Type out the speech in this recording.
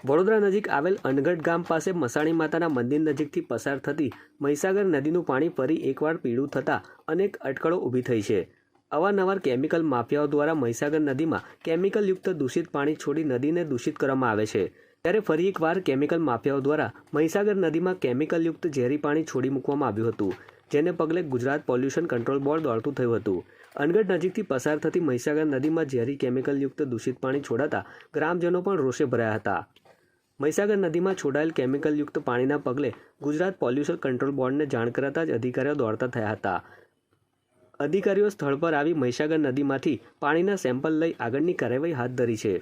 વડોદરા નજીક આવેલ અનગઢ ગામ પાસે મસાણી માતાના મંદિર નજીકથી પસાર થતી મહીસાગર નદીનું પાણી ફરી એકવાર પીળું થતાં અનેક અટકળો ઊભી થઈ છે। અવારનવાર કેમિકલ માફિયાઓ દ્વારા મહીસાગર નદીમાં કેમિકલયુક્ત દૂષિત પાણી છોડી નદીને દૂષિત કરવામાં આવે છે, ત્યારે ફરી એકવાર કેમિકલ માફિયાઓ દ્વારા મહીસાગર નદીમાં કેમિકલયુક્ત ઝેરી પાણી છોડી મૂકવામાં આવ્યું હતું, જેને પગલે ગુજરાત પોલ્યુશન કંટ્રોલ બોર્ડ દોડતું થયું હતું। અનગઢ નજીકથી પસાર થતી મહીસાગર નદીમાં ઝેરી કેમિકલયુક્ત દૂષિત પાણી છોડાતા ગ્રામજનો પણ રોષે ભરાયા હતા। મહીસાગર નદીમાં છોડાયેલ કેમિકલયુક્ત પાણીના પગલે ગુજરાત પોલ્યુશન કંટ્રોલ બોર્ડને જાણ કરાતા જ અધિકારીઓ દોડતા થયા હતા। અધિકારીઓ સ્થળ પર આવી મહીસાગર નદીમાંથી પાણીના સેમ્પલ લઈ આગળની કાર્યવાહી હાથ ધરી છે।